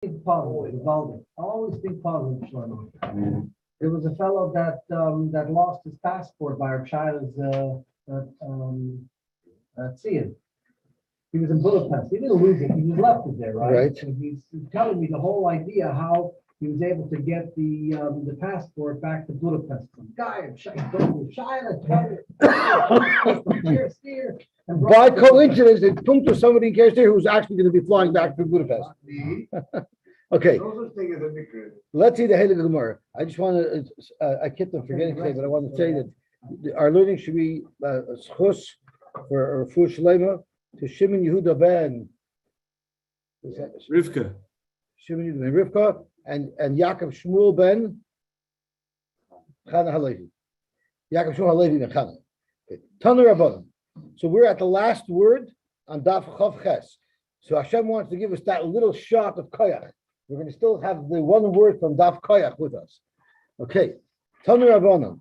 think positive, involving. I always think positive, Shlomo. There was a fellow that lost his passport by our child's Tziyah. He was in Budapest. He didn't lose it. He just left it there, right? Right. And he's telling me the whole idea how he was able to get the passport back to Budapest. Guy, By coincidence, they pumped to somebody in Kerster who's actually going to be flying back to Budapest. Okay, let's see the head of the Gemara. I just want to, I kept on forgetting today, but I want to say that our learning should be schus for Fush Shlema to Shimon Yehuda ben Rivka. Shimon Yehuda ben Rivka and Yaakov Shmuel ben Chana Halevi. Yaakov Shmuel Halevi ben Chana. Tanu Rabbanim. So we're at the last word on Daf Chav Ches. So Hashem wants to give us that little shot of koyach. We're going to still have the one word from Daf koyach with us. Okay. Tanu Rabbanim.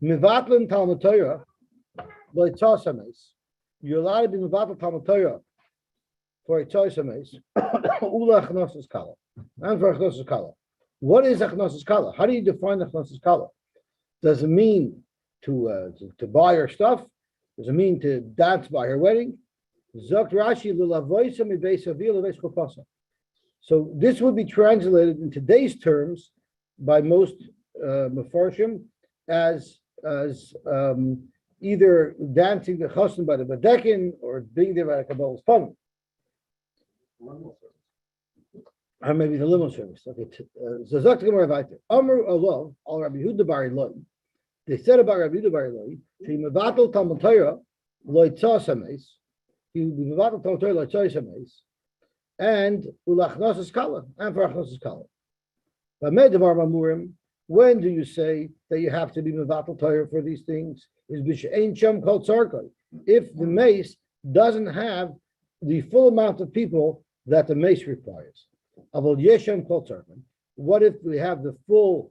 Mivatlin Talmud Torah by Tzasames. You're allowed to be Mivatl Talmud Torah for a Tzasames. Ula Achnosus Kala. And for Achnosus Kala. What is Achnosus Kala? How do you define Achnosus Kala? Does it mean to buy her stuff? Does it mean to dance by her wedding? Zokt Rashi l'lavoisa mibeis avil leveis chupasa. So this would be translated in today's terms by most mefarshim as either dancing the chassan by the badekin or being there by the Kabbalah's fun. Or maybe the limo service. Okay. Zokt Gemara Vayter. Amru Olav al Rabbi Yehuda bar Eloi. They said about Rabbi Yehuda bar Eloi, she mevatel Talmud Torah lo tzasames. He mevatel Talmud Torah lo tzasames, and ulachnosas kala, and for achnosas kala. But medavar mamurim. When do you say that you have to be mevatel Torah for these things? Is b'she'ein shem kol tzarkoi. If the mace doesn't have the full amount of people that the mace requires. Avol yeshem kol tzarkoi. What if we have the full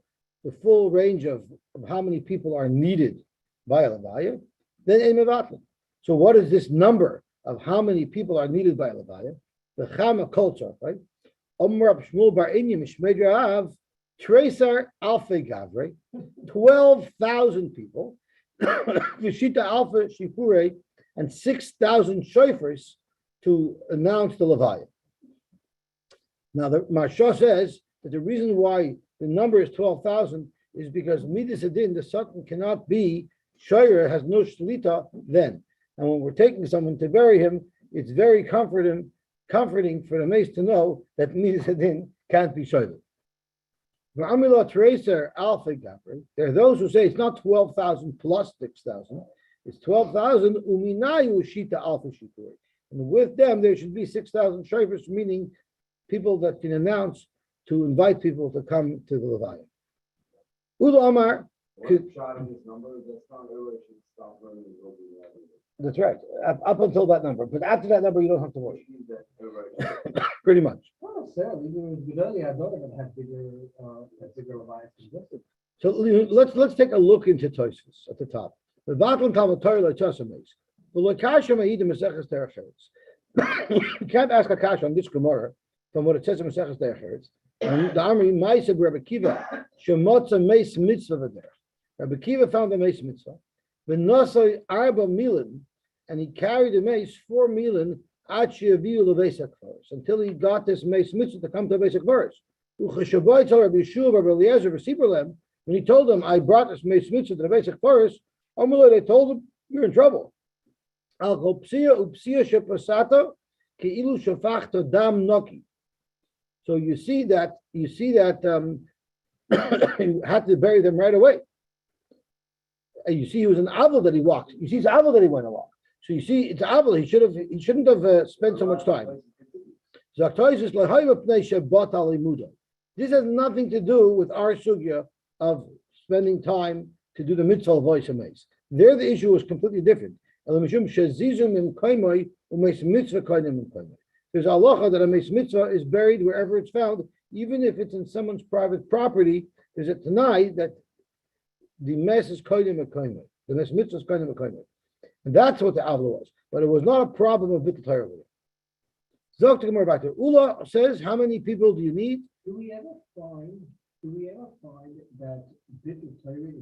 range of how many people are needed by a levaya? Then ein mevatel. So what is this number of how many people are needed by a levaya? The chama kol tzarkoi. Omar Shmuel bar Inyim Mishmei Rav. Tresar Alpha Gavre, 12,000 people, Vishita Alpha Shifure, and 6,000 shofars to announce the Levaya. Now, the Marsha says that the reason why the number is 12,000 is because Midas Adin, the Satan, cannot be, Shoyer has no Shlita then. And when we're taking someone to bury him, it's very comforting for the mace to know that Midas Adin can't be Shoyer. There are those who say it's not 12,000 plus 6,000, it's 12,000 uminayu shita alpha shikuri. And with them, there should be 6,000 shofars, meaning people that can announce to invite people to come to the Levaya. Udo Amar. That's right, up until that number. But after that number, you don't have to worry. Pretty much. So let's take a look into Tosfos at the top. The Vatlan Talmud Torah leChasames. The Lokasha Ma'ida Maseches Derech Eretz. You can't ask a kasha on this Gemara from what it says in Maseches Derech Eretz. And the Amri Ma'aseh Rabbi Kiva Shemotza Meis Mitzvah V'Derech. Rabbi Kiva found the Meis Mitzvah. V'Nosai Arba Milan, and he carried the mace 4 milan until he got this mace mitzvah to come to basic verse. When he told them, I brought this mace mitzvah to the basic verse, they told him, you're in trouble. So you see that you had to bury them right away. And you see he was an avil that he walked. You see it's avil that he went along. So you see it's avil. He shouldn't have spent so much time. This has nothing to do with our sugya of spending time to do the mitzvah of voice and mace. There the issue was completely different. There's halacha that a mace mitzvah is buried wherever it's found, even if it's in someone's private property. There's a tanai that the mess is koidim a koidim. The mess mitzvah is koidim a koidim. And that's what the avla was. But it was not a problem of bittul Torah. Zok to Gemara back to Ula says, how many people do you need? Do we ever find that Bittul Torah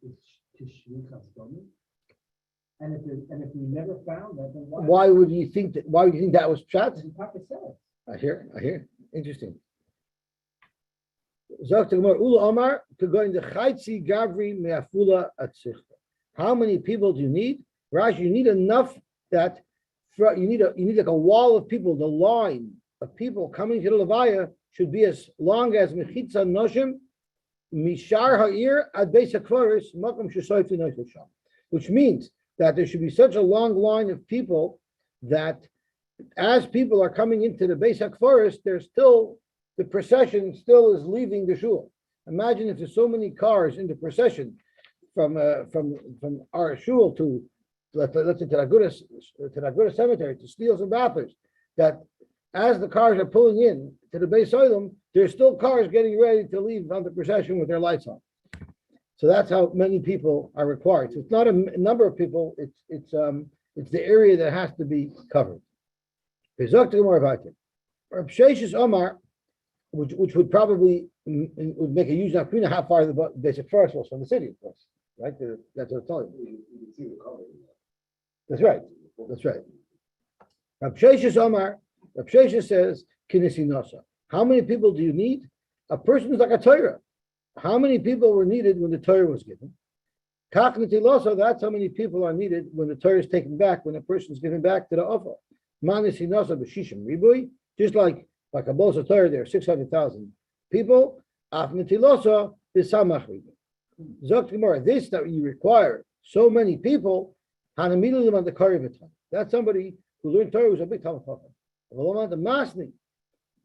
is Tishrichas Domi? And if we never found that, then Why would you think that? Why would you think that was pshat? The Papa said. I hear. Interesting. Zok to Gemara Ula Omar to go in the Chaitzi Gavri Me'afula Atzichta. How many people do you need? Rashi, you need enough that you need like a wall of people. The line of people coming to the Levaya should be as long as Mechitza Noshim Mishar Ha'ir Ad Beis HaKvaris Makom Shesoyfi Noshim, which means that there should be such a long line of people that as people are coming into the Beis HaKvaris, the procession still is leaving the shul. Imagine if there's so many cars in the procession from our shul to let's say to Aguda Cemetery, to Steels and Bathurst, that as the cars are pulling in to the Beis Olam, there's still cars getting ready to leave on the procession with their lights on. So that's how many people are required. So it's not a number of people; it's the area that has to be covered. Reb Sheshes Omar, which would probably would make a huge nafkina how far the basic forest was from the city, of course, right? That's what I'm telling you. That's right. Reb Sheshes Omar, Reb Sheshes says, Kinesi Nasa. How many people do you need? A person is like a Torah. How many people were needed when the Torah was given? Kachneti Losa, that's how many people are needed when the Torah is taken back, when a person is given back to the Ofa. Manesi Nasa b'shishim ribui, just like a Bosa Torah, there are 600,000 people. Afneti Losa is Samach ribui. Zok Gemara, this that you require so many people, Hanamilim on the Karivitan. That's somebody who learned Torah was a big Talmud Chacham. The Masni.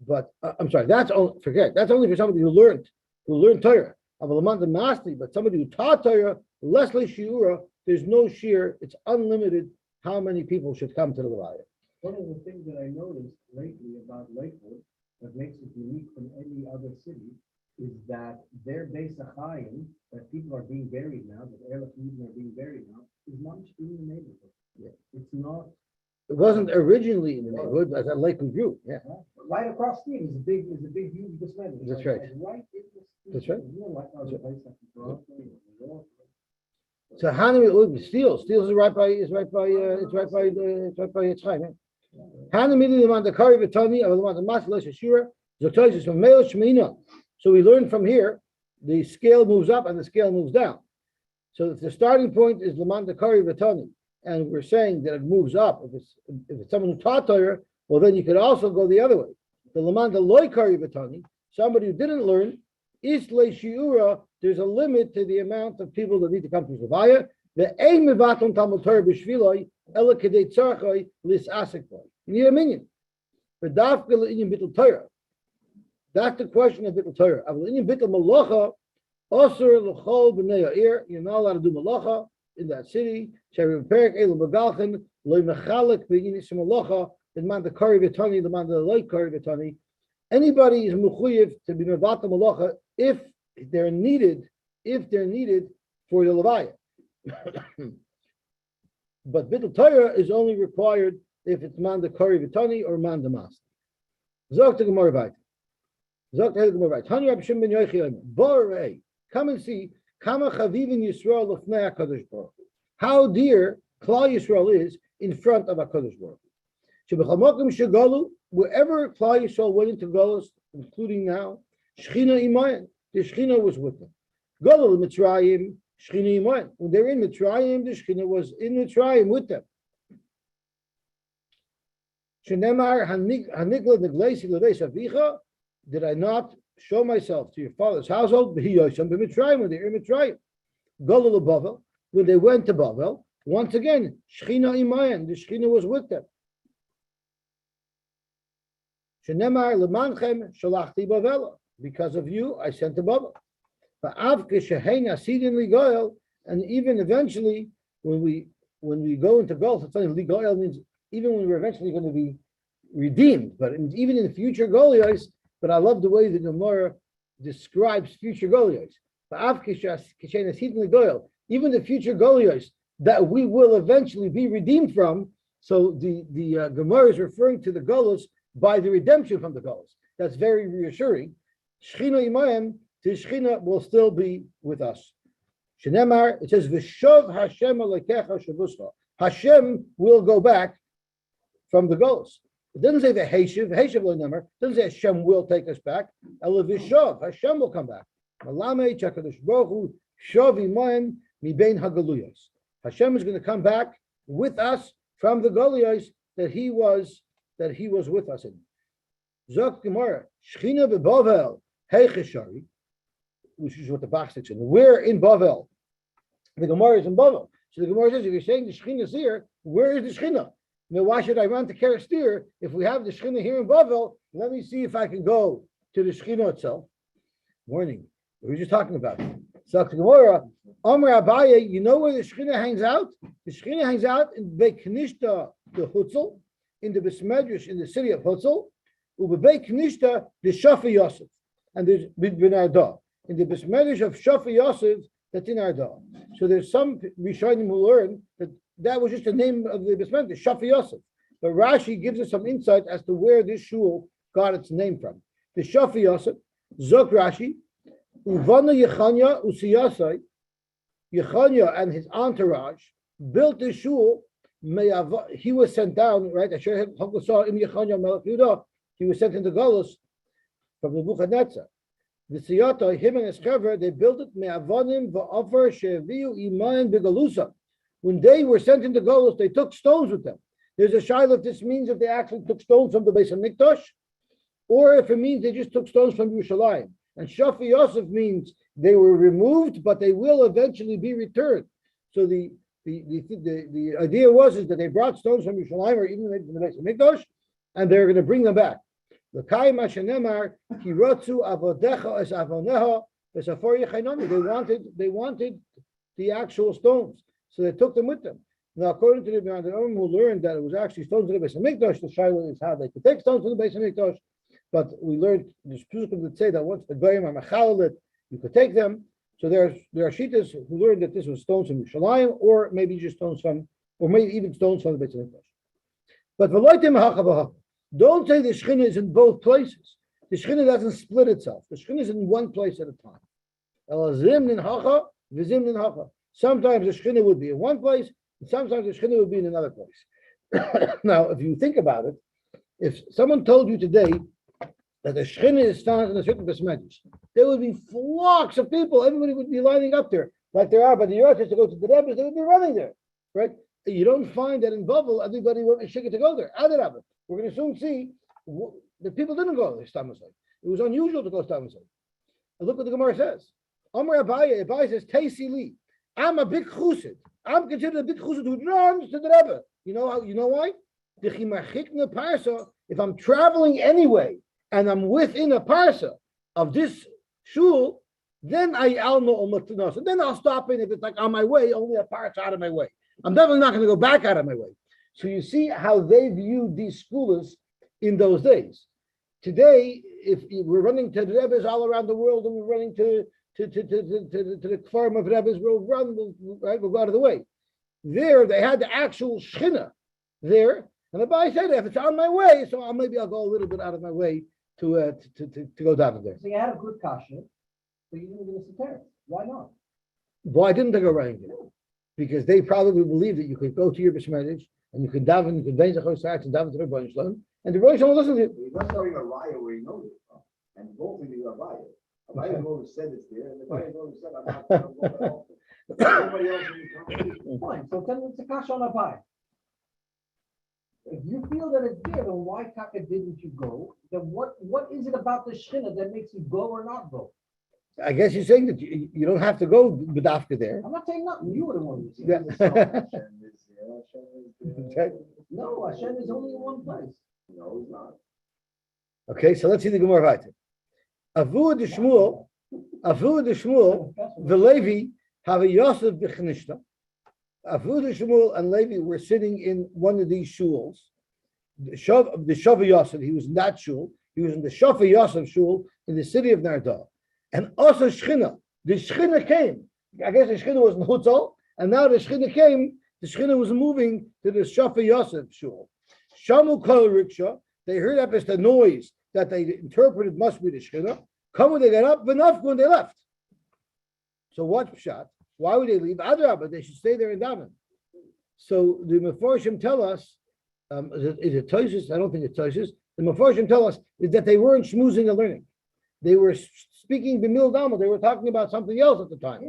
But I'm sorry, that's only for somebody who learned Torah. The Masni, but somebody who taught Torah, Leslie Shiura, there's no shear, it's unlimited how many people should come to the Levaya. One of the things that I noticed lately about Lakewood that makes it unique from any other city is that their Beis HaChayim, that people are being buried now, that Erlich Yidden are being buried now, is not in the neighborhood. Yeah. It's not. It wasn't originally in the neighborhood, but at Lakewood grew. Yeah. Right across the street is a big, huge display. That's right. Right in the street. That's right. You know, like other places like Toronto or New York. So Hanami Steels is right by Yitzchayim. Hanami the Kari Vitani of the Masla Shashura. Zotosis from Meo Shemina. So we learn from here, the scale moves up and the scale moves down. So if the starting point is Lamanda Kari Vitani, and we're saying that it moves up, if it's someone who taught Torah, well then you could also go the other way. The Lamanda Loi Kari Vitani, somebody who didn't learn, is Le Shiura, there's a limit to the amount of people that need to come to Zavaya. The aim of Atom Talmud Torah B'Shviloi, Ela Kedei Tzarchoi, Lis Asekvoi. You need a minion. But Dafka L'Inyan Bittul Torah. That's the question of Bittul Torah. Avol Inyan Bittul Malacha, Osur L'Chol B'nei Ha'ir, you're not allowed to do Malacha in that city. Sherim Perek Elu B'Galchen, Loi Mechalek B'Yin Isim Malacha, L'man the Kari V'Tani, L'man the Loi Kari V'Tani. Anybody is mechuyev to be mevatel malacha if they're needed for the levaya. But bittul Torah is only required if it's man the kari v'tani or man the mas. Zok to Gemara vayt. Zok to Gemara vayt. Hani Rab Shimon ben Yochai Borei. Come and see kama chavivin Yisrael lefnei Hakadosh Baruch Hu. How dear Klal Yisrael is in front of Hakadosh Baruch Hu. Shebechal mokim shegalu. Wherever Klal Yisrael went into Golos, including now, Shechina Imayan, the Shechina was with them. Golol Mitzrayim, Shechina Imayan. When they were in Mitzrayim, the Shechina was in Mitzrayim with them. Shenemar Hanigla Negleisi Leveis Avicha, did I not show myself to your father's household? B'Hiyosham b'Mitzrayim, when they were in Mitzrayim. Golol Bavel, when they went to Bavel, once again, Shechina Imayan, the Shechina was with them. Shenemar lemanchem shalachti bavela. Because of you, I sent to Babel. And even eventually, when we go into Gulf, it's like ligoel means even when we're eventually going to be redeemed. But it means even in future Goliaths. But I love the way the Gemara describes future Goliaths. Even the future Goliaths that we will eventually be redeemed from. So the Gemara is referring to the Golos by the redemption from the Golos. That's very reassuring. Shechina imayim, the Shechina will still be with us. Shenemar, it says, V'shov Hashem alekecha shavuscha. Hashem will go back from the Golos. It doesn't say the Heshiv lo nemer. It doesn't say Hashem will take us back. Ela v'shov, Hashem will come back. Malame chakadosh baruch hu shov imayim mibein hagaluyos. Hashem is going to come back with us from the Galuyos that he was with us in. Zok Gemara, Shechina beBavel heicheshari, which is what the Bach sticks in. We're in Bavel. The Gemara is in Bavel. So the Gemara says, if you're saying the Shechina is here, where is the Shechina? Now, why should I run to Kerestir if we have the Shechina here in Bavel? Let me see if I can go to the Shechina itself. Morning. We were just talking about it. So the Gemara, Amr Abaye, you know where the Shechina hangs out? The Shechina hangs out in Beit Knishta, the Hutzel, in the Besmedrash, in the city of Hutzel, Ube Beit Knishta, the Shafi Yosef, and there's Bin Arda. In the Besmedrash of Shafi Yosef, that's in Arda. So there's some Rishonim who learn that was just the name of the Besmedrash, Shafi Yosef. But Rashi gives us some insight as to where this shul got its name from. The Shafi Yosef, Zok Rashi, Uvana Yechanya Usiyasai, Yechanya and his entourage built this shul. He was sent down, right? I sure saw in Yechanya Melech Yehuda. He was sent into Galus from the Nebuchadnezzar. The Siyata, him and his cover, they built it me'avanim va'afar she'viu iman begalusa. When they were sent into Galus, they took stones with them. There's a shaila if this means that they actually took stones from the Beis Hamikdash, or if it means they just took stones from Yerushalayim. And Shafi Yosef means they were removed, but they will eventually be returned. So the idea was that they brought stones from Yerushalayim or even from the Beis Hamikdash, and they're going to bring them back. They wanted the actual stones, so they took them with them. Now, according to the Rebbeinu who learned that it was actually stones in the Beis Hamikdash, the shaila is how they could take stones from the Beis Hamikdash. But we learned there's people that say that once the goyim are mechalit, you could take them. So there are shittas who learned that this was stones from Yerushalayim, or maybe just stones from, or maybe even stones from the Beis Hamikdash. But don't say the Shechina is in both places. The Shechina doesn't split itself. The Shechina is in one place at a time. Sometimes the Shechina would be in one place, and sometimes the Shechina would be in another place. Now, if you think about it, if someone told you today that the Shechina is found in a certain Besmedrash, there would be flocks of people. Everybody would be lining up there, like there are by the Yorkers to go to the Rebbe's. They would be running there, right? You don't find that in Bavel, everybody went to Shikha to go there. Adarabah. We're going to soon see that people didn't go to Stamasai. It was unusual to go to Stamasai. And look what the Gemara says. Amr Abaye says, Taisi Li, I'm a big chusid. I'm considered a big chusid who runs to the Rebbe. You know why? If I'm traveling anyway and I'm within a parsa of this shul, then then I'll stop in if it's like on my way, only a parsa out of my way. I'm definitely not going to go back out of my way. So you see how they viewed these scholars in those days. Today, if we're running to the Rebbes all around the world and we're running to the farm of Rebbes, we'll go out of the way. There, they had the actual Shechina there, and the Bai said, if it's on my way, so maybe I'll go a little bit out of my way to go down there. So you had a good kasha, but you didn't give us a terrace. Why not? Why didn't they go running there? Because they probably believed that you could go to your Bishmedish and you could daven, you could vein the Chosach and daven to the Rebbeinu Shalom, and the Rebbeinu Shalom will listen to you. He's not showing a raya where he knows it from, and both of you are raya. Raya always said it's there, and the raya always said I'm not going to go at all. Everybody else will Fine, so tell me it's a kasha on a pie. If you feel that it's there, then why Taka didn't you go? Then what is it about the Shechina that makes you go or not go? I guess you're saying that you don't have to go B'dafka there. I'm not saying nothing. You were the one who said Yeah. no, Hashem is only in one place. No, he's not. Okay, so let's see the Gemara Vayter. Avu de Shmuel, the Levi have a Yosef b'chnishta. Avu de Shmuel and Levi were sitting in one of these shuls. The Shavi Yosef, he was in that shul. He was in the Shavi Yosef shul in the city of Narda. And also Shechina. The Shechina came. I guess the Shechina was in Hutzal, and now the Shechina came. The Shechina was moving to the Shafi Yosef shul. Shamu kol riksha. They heard up as the noise that they interpreted must be the Shekhinah. Come when they got up, enough when they left. So what shot? Why would they leave? Adrabah, they should stay there and daven. So the Mefarshim tell us, is it Toshis? I don't think it's Toshis. The Mefarshim tell us is that they weren't schmoozing and learning. They were speaking b'mil dama. They were talking about something else at the time.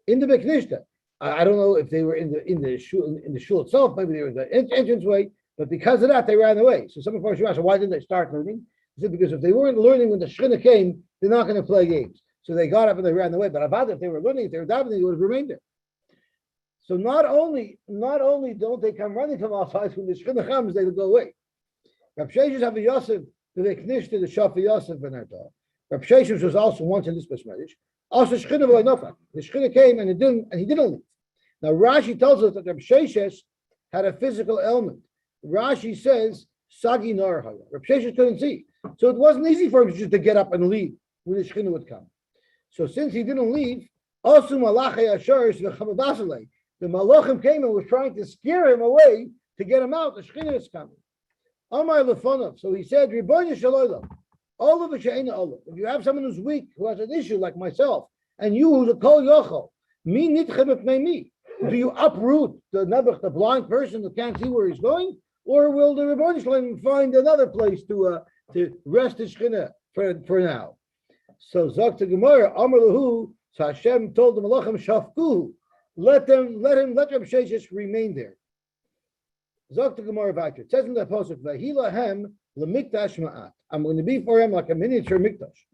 In the Beknishta. I don't know if they were in the shul itself. Maybe they were in the entranceway. But because of that, they ran away. So some of us asked, why didn't they start learning? He said, because if they weren't learning when the Shekhinah came, they're not going to play games. So they got up and they ran away. But about if they were learning, if they were davening, they would have remained there. So not only don't they come running from outside, when the Shekhinah comes, they will go away. Rab Sheshes have a Yosef, the Knishta, the Shafi Yosef, and Erta. Rab Sheshes was also once in this Besmedish. Also Shekhinah v'loinofak. The Shekhinah came and he didn't leave. Now Rashi tells us that Rab Sheshes had a physical ailment. Rashi says, Sagi Nar Haya. Rab Sheshes couldn't see. So it wasn't easy for him just to get up and leave when the Shekhinah would come. So since he didn't leave, Asu Malachei Asharish v'Chamabasale, the Malachim came and was trying to scare him away to get him out. The Shekhinah is coming. Amar Lefonov. So he said, Ribono shel olam, Olav v'she'ena olav. If you have someone who's weak, who has an issue like myself, and you who's a kol yochel, mi nitchem epnei mi. Do you uproot the nebuch, the blind person who can't see where he's going, or will the Ribono shel olam find another place to rest his Shekhinah for now? So Zok to Gemara, Amar Lahu. So Hashem told the Malachim Shafkuhu, let Rab Sheshes remain there. Zok to Gemara Vayter. It says in the pasuk, Vahilahem lemikdash ma'at. I'm going to be for him like a miniature mikdash.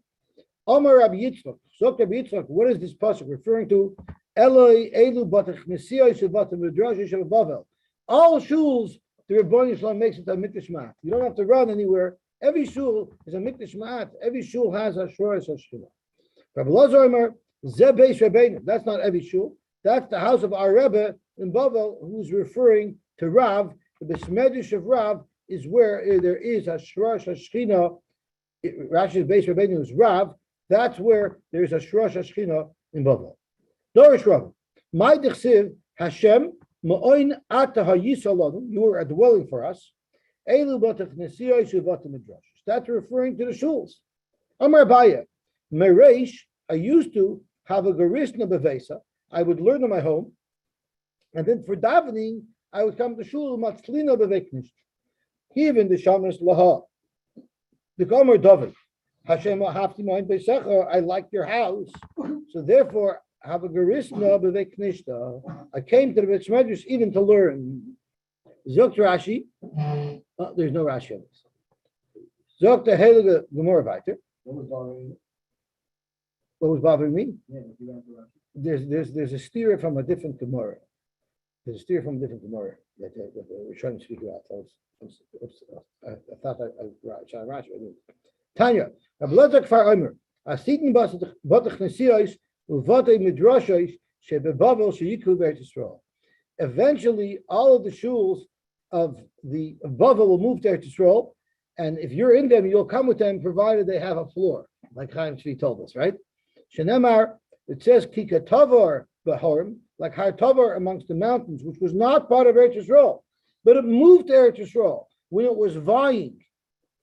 Amar Rabbi Yitzchak. Zok Rabbi Yitzchak. What is this pasuk referring to? Eloi elu batach nesiyah shevat midrash shel Bavel. All shuls the Ribono shel olam makes it a mikdash ma'at. You don't have to run anywhere. Every shul is a mikdash ma'at. Every shul has a shor sheshina. Rabbi Lazar Omer Zeh Beis Rabbeinu. That's not every shul. That's the house of our Rebbe in Bavel, who's referring to Rav. The Besmedish of Rav is where there is a Shrosh Hashchina. Rashi's Beis Rabbeinu is Rav. That's where there is a Shrosh Hashchina in Bavel. Dorish Rav. My Dechsiv Hashem Ma'oin Ata Hayisalonu. You are a dwelling for us. Elu Batach Nesiyah Shuvat Midrash. That's referring to the shuls. Amar Baya. Mereish. I used to have a Garisna Bevesa. I would learn in my home, and then for davening, I would come to shul matzlina beveknish. Even the shamas laha. The Gomer David, Hashem hafti ma'in beisecha. I like your house, so therefore have a gerisna beveknishta. I came to the Beit Medrash even to learn. Zok Rashi. There's no Rashi on this. Zok the Heilige Gemara Vayter. What was bothering me? Yeah, There's a steer from a different Gemara. There's a steer from a different Gemara that we're trying to speak about. I thought I shot Rashi. Tanya, Rabbi Lezer Kfar Omer, Asitin Batach Nesiyos Uvatei Midrashos Shebebavel Sheyiku B'Eretz Yisrael. Eventually, all of the shuls of Bavel will move to Eretz Yisrael, and if you're in them, you'll come with them, provided they have a floor, like Chaim Tzvi told us, right? Shenemar, it says Kikatavar Baharim, like Har Tavar amongst the mountains, which was not part of Eretz Yisrael, but it moved to Eretz Yisrael when it was vying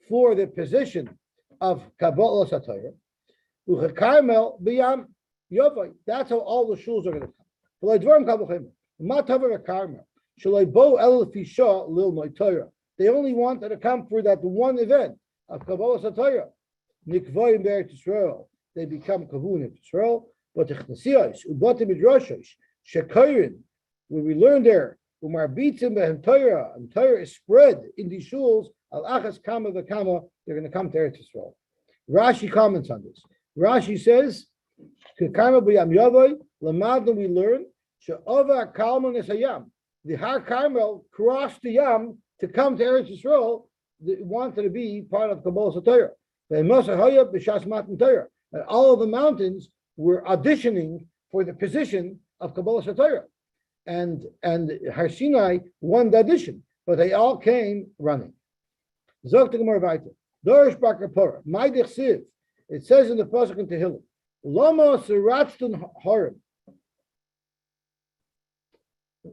for the position of Kabbalah Satayah. Uchakarmel B'Yam Yovai. That's how all the shuls are going to come. They only wanted to come for that one event of Kabbalah Satayah. Nikvayim B'Eretz Yisrael. They become Kavun in Israel, but the Chnasiyos, Ubata Midrashos, Shekayrin, where we learn there, Umarbitzim Behem Torah, and Torah is spread in these shuls, Al Achas Kama V'Kama, they're going to come to Eretz Yisrael. Rashi comments on this. Rashi says, Kekama B'Yam Yavoy, Lamadna we learn, She'ova Kalman Esayam. The Har Carmel crossed the Yam to come to Eretz Yisrael, they wanted to be part of Kabbalah Satayah. They must have B'Shas Matan Torah. And all of the mountains were auditioning for the position of Kabbalah Satayah. And Har Sinai won the audition, but they all came running. Zok to Gemara Vayter. Dorish Bar Kapora. My Dechsiv. It says in the pasuk in Tehillim, Lama Siratztun Harim.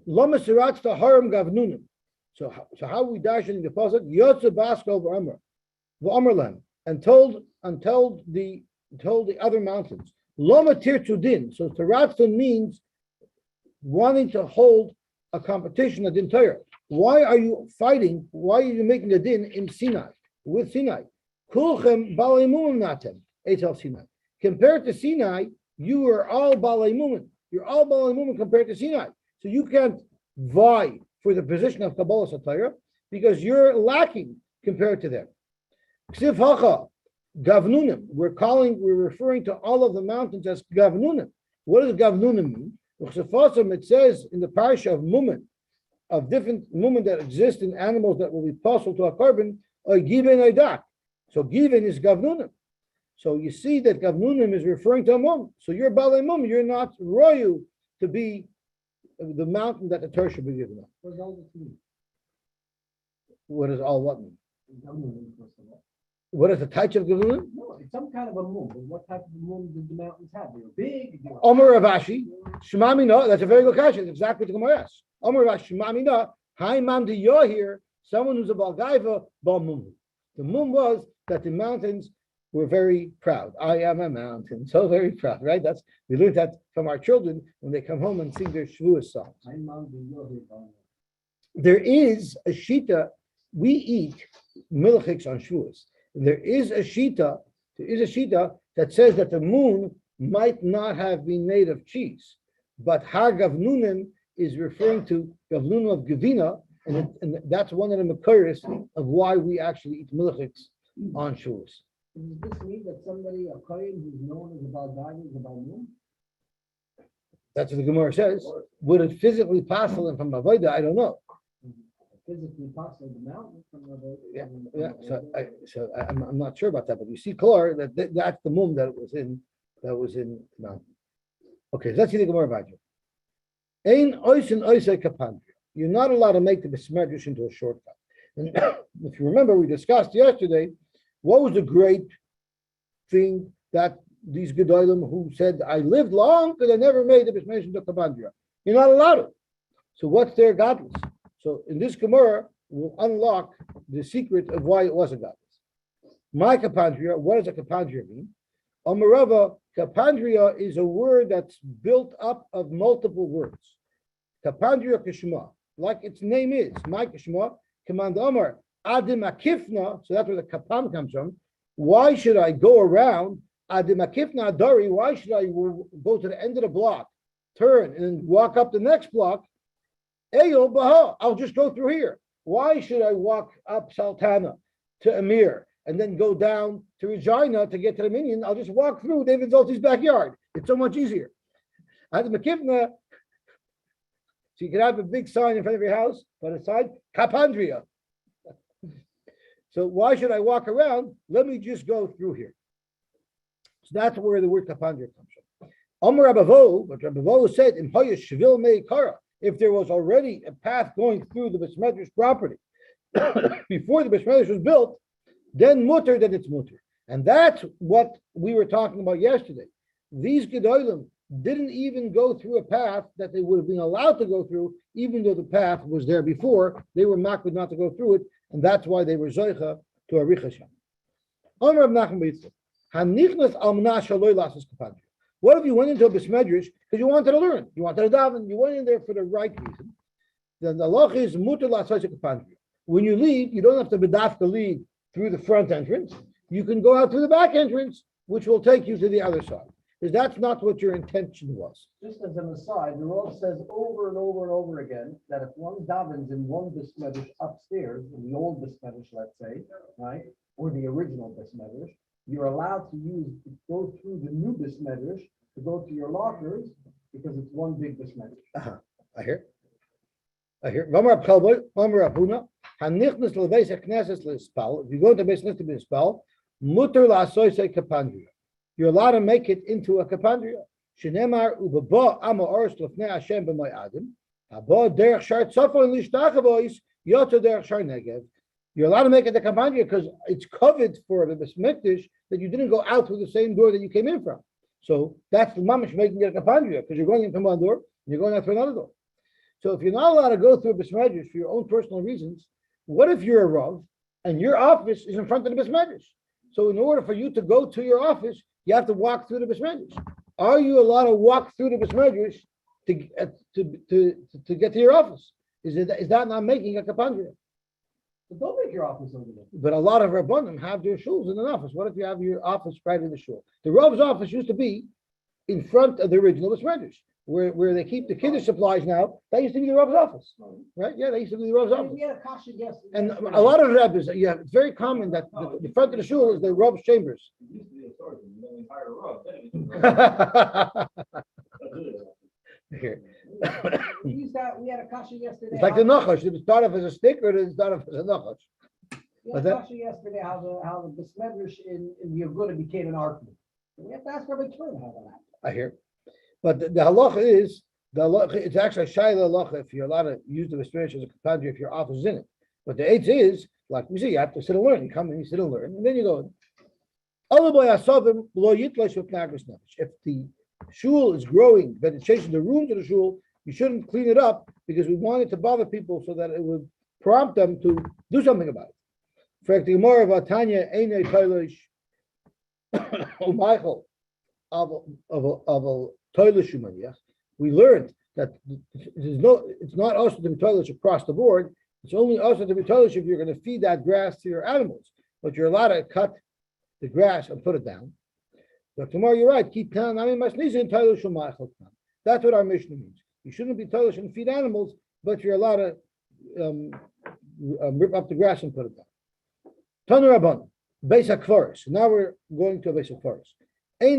Lama Siratzta Harim Gavnunim. So how we dash in the pasuk? Yotze Basko v'Amrlan, and told the other mountains. Loma Tirtzudin. So Teratzun means wanting to hold a competition, a din Torah. Why are you fighting? Why are you making a din in Sinai, with Sinai? Kulchem balei mumim natem, etel Sinai. Compared to Sinai, you are all balei mumim. You're all balei mumim compared to Sinai. So you can't vie for the position of Kabbalah Satira because you're lacking compared to them. Ksiv hacha, gavnunim. We're referring to all of the mountains as gavnunim. What does gavnunim mean? It says in the parsha of mumin, of different mumin that exist in animals that will be possible to a carbon, or given oidak. So given is gavnunim. So you see that gavnunim is referring to a mum. So you're balei mum. You're not royu to be the mountain that the Torah should be given up. What does all this mean? What does all what mean? Gavnunim, first of all. What is the type of gavnunim? No, it's some kind of a moon. But what type of moon did the mountains have? They were big. They were Omer Ravashi, Shemamina. That's a very good question. That's exactly what the Gemara asks. Omer Ravashi, Shemamina. Hi, Mam de here. Someone who's a Balgaiva, Balmum. The mum was that the mountains were very proud. I am a mountain, so very proud, right? We learned that from our children when they come home and sing their Shavuos songs. There is a shita. We eat milchiks on Shavuos. There is a shita that says that the moon might not have been made of cheese, but Har Gavnunim is referring to Gavnunim of Gavina, and that's one of the makoros of why we actually eat milchiks on Shavuos. Does this mean that somebody, a kohen who's known as a Balgaiva, is a Balmum? That's what the Gemara says. Would it physically possible and from Avodah? I don't know. Physically possible the mountain from Avodah. Yeah. So I'm not sure about that, but you see, clear that's the mum that was in the mountain. Okay, so let's see the Gemara about you. Ein oisin oisei kapandria. You're not allowed to make the besmedrash into a shortcut. And if you remember, we discussed yesterday what was the great thing that these gedolim who said I lived long because I never made the besmedrash into kapandria. You're not allowed to. So what's their godless? So in this Gemara, we'll unlock the secret of why it wasn't godless. My kapandria, what does a kapandria mean? Amarava, kapandria is a word that's built up of multiple words. Kapandria kishma, like its name is. My kishma, command Amar, adim akifna, so that's where the kapan comes from. Why should I go around? Adim akifna adari, why should I go to the end of the block, turn, and walk up the next block? Eyo baha, I'll just go through here. Why should I walk up Sultana to Amir and then go down to Regina to get to the Minion? I'll just walk through David Zolti's backyard. It's so much easier. At the Makivna, so you can have a big sign in front of your house, but a sign, Kapandria. So why should I walk around? Let me just go through here. So that's where the word Kapandria comes from. Amar Rabavo, but Rabavo said, in Hoya Shvil Mei Kara, if there was already a path going through the Besmedrash property before the Besmedrash was built, then mutter, then it's mutter. And that's what we were talking about yesterday. These Gedolim didn't even go through a path that they would have been allowed to go through, even though the path was there before. They were makbid not to go through it, and that's why they were zoicha to Arich Hashem. Amar Rav Nachman Beitzah, Hanichnas almana shaloi lasas kapandria. What if you went into a Besmedrash because you wanted to learn, you wanted to daven, you went in there for the right reason? Then the law is mutter lasas kapandria. When you leave, you don't have to bedaf to leave through the front entrance. You can go out through the back entrance, which will take you to the other side. Because that's not what your intention was. Just as an aside, the Rav says over and over and over again that if one davens in one besmedrash upstairs, in the old besmedrash, let's say, right, or the original besmedrash, you're allowed to go through the new besmedrash to go to your lockers because it's one big besmedrash. I hear. Vamar Abchalboy, Vamar Abuna, Hanichnas leveis hakneses lespal. If you go to Beis Knesset to be spal, mutter la'asoisei kapandria. You're allowed to make it into a kapandria. Shenemar ubaba ama oros lefnei Hashem b'may adam. Haba derech shar tzafon lishtachavois yoto derech shar negev. You're allowed to make it a kapandria because it's covered for the besmikdash that you didn't go out through the same door that you came in from. So that's the mamish making it a kapandria because you're going in from one door and you're going out through another door. So if you're not allowed to go through a Bismedrash for your own personal reasons, what if you're a Rav and your office is in front of the Bismedrash? So in order for you to go to your office, you have to walk through the Bismedrash. Are you allowed to walk through the Bismedrash to get to your office? Is that not making a kapandria? But don't make your office over there. But a lot of Rabbanim have their shuls in an office. What if you have your office right in the shul? The Rav's office used to be in front of the original Bismedrash, where they keep the Kiddush supplies now. That used to be the Rav's office, right? Yeah, that used to be the Rav's office. We had a kasha yesterday. And a lot of Rabbis, yeah, it's very common that the front of the shul is the Rav's chambers. It used to be a source, and then we hired a rub, then it was Here. We had a kasha yesterday. It's like the Nachash. Did it start off as a stick or did it start off as a Nachash? We had a kasha yesterday how the Besmedrash in Yehuda became an argument. We have to ask Rabbi Turn how that happened. I hear. But the halacha is, it's actually a shayla halacha if you're allowed to use the Besmedrash as a companion if your office is in it. But the eighth is, like we see, you have to sit and learn. You come in, you sit and learn, and then you go. If the shul is growing, vegetation, the rooms of the shul, you shouldn't clean it up because we want it to bother people so that it would prompt them to do something about it. In fact, the Gemara of Tanya, Einei Toilish, Michael, of a toilish humaniach, we learned that it's not also to be toilish across the board. It's only also to be toilish if you're going to feed that grass to your animals, but you're allowed to cut the grass and put it down. So tomorrow you're right. Keep down. I mean, that's what our Mishnah means. You shouldn't be toilish and feed animals, but you're allowed to rip up the grass and put it down. Tanu Rabban, Beis HaKvaris. Now we're going to a Beis HaKvaris. You're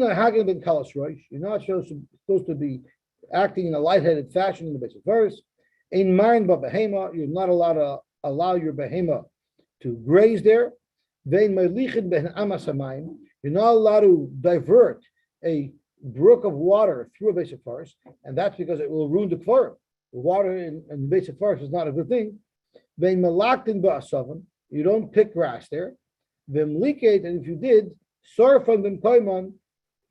not supposed to be acting in a lightheaded fashion in the Beis HaKvaris. You're not allowed to allow your behema to graze there. You're not allowed to divert a brook of water through a Beis HaKvaris, and that's because it will ruin the kvarim. The water in the Beis HaKvaris is not a good thing. You don't pick grass there. And if you did,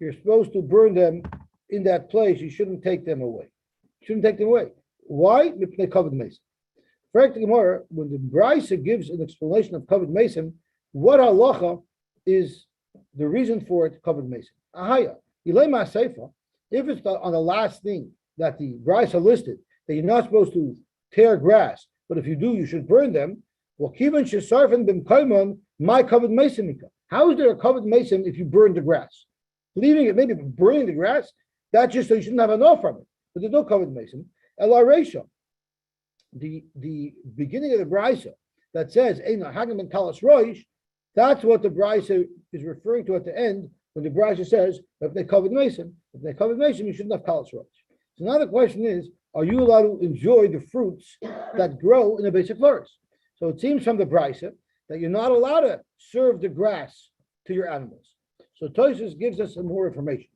you're supposed to burn them in that place. You shouldn't take them away. Why? They covered mason. When the Brisa gives an explanation of covered mason, what halacha is the reason for it covered mason? Ahaya. If it's on the last thing that the Brisa listed, that you're not supposed to tear grass, but if you do, you should burn them. Well, kivan shesarfen b'mkaiman, my covered mason. How is there a covered mason if you burn the grass? Leaving it, maybe burning the grass, that's just so you shouldn't have enough from it. But there's no covered mason. Elaresha, the beginning of the Brisa that says Eina Hagam and Kalas Roish, that's what the Brisa is referring to at the end when the Brisa says if they covered mason, you shouldn't have Kalas Roish. So now the question is, are you allowed to enjoy the fruits that grow in the Beis HaKvaris? So it seems from the Brisa that you're not allowed to serve the grass to your animals. So Tosfos gives us some more information.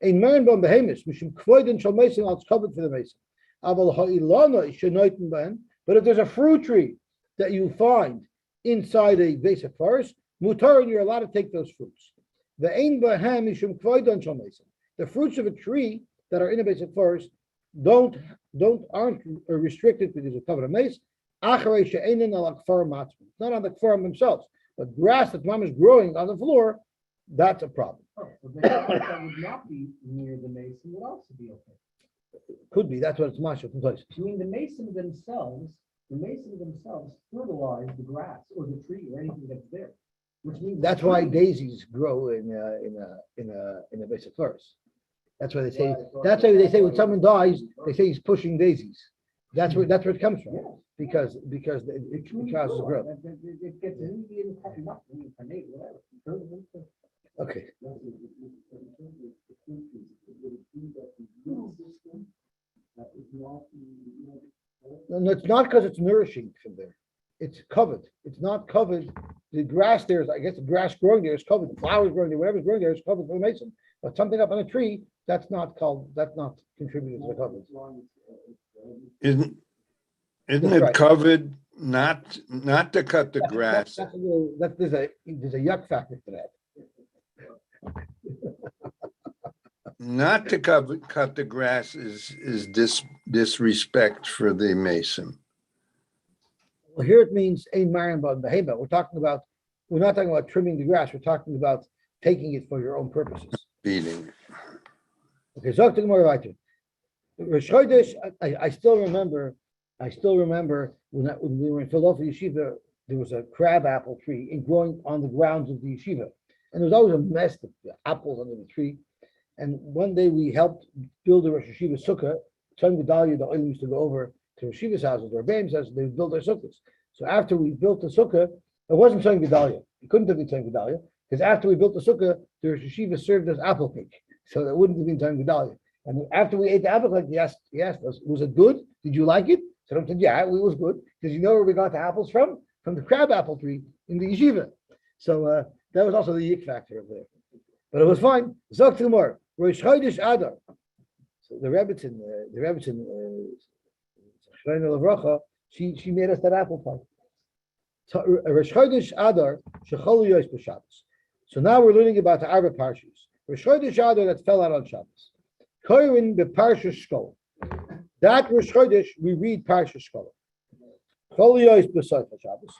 Ein man bon behemis, mishum kvoiden shal mason, it's covered for the mason. Aval ha'ilana shenoiten ben. But if there's a fruit tree that you find inside a Beis HaKvaris, mutar, and you're allowed to take those fruits. The ein behem mishum kvoiden shal mason. The fruits of a tree that are in a Beis HaKvaris aren't restricted because they're covered in mace. It's not on the kfarim themselves, but grass that mom is growing on the floor, that's a problem. Oh, so the grass that would not be near the mason would also be okay. Could be. That's what it's mashal from place. I mean, the masons themselves fertilize the grass or the tree or anything that's there, which means that's why daisies grow in a Beis HaKvaris. That's why they say. That's why they say when someone dies, they say he's pushing daisies. That's where it comes from. Yeah. Because it causes growth. It gets Indian, not Indian, whatever. Okay. No, it's not because it's nourishing from there. It's covered. It's not covered. The grass there is, I guess, the grass growing there is covered. The flowers growing there, whatever's growing there is covered for the mason. But something up on a tree, that's not contributed to the cover. Isn't That's it right. covered not to cut the grass? There's a yuck factor for that. Not to cut the grass is disrespect for the mason. Well, here it means ein mariam bad behema. We're not talking about trimming the grass. We're talking about taking it for your own purposes. Beating. Okay, so to more right. Rosh Chodesh, I still remember when we were in Philadelphia Yeshiva, there was a crab apple tree growing on the grounds of the yeshiva. And there was always a mess of apples under the tree. And one day we helped build a Rosh Yeshiva sukkah. Tzon Gedalia, the oil used to go over to Rosh Yeshiva's houses or Baim's houses, they would build their sukkahs. So after we built the sukkah, it wasn't Tzon Gedalia. It couldn't have been Tzon Gedalia, because after we built the sukkah, the Rosh Yeshiva served us apple cake. So that wouldn't have been Tzon Gedalia. And after we ate the apple cake, he asked us, was it good? Did you like it? So I said, yeah, it was good. Because you know where we got the apples from? From the crab apple tree in the yeshiva. So that was also the yik factor of there. But it was fine. Zok Timor, Rosh Chodesh Adar. So the Rebbitzin, she made us that apple pie. So Rosh Chodesh Adar, Shechol Yos b'Shabbos. So now we're learning about the Arba Parshas. Rosh Chodesh Adar that fell out on Shabbos. Korin b'Parsha Shkol. That Rosh Chodesh we read Parsha Shkol. Chol Yos b'Sayfa Shabbos.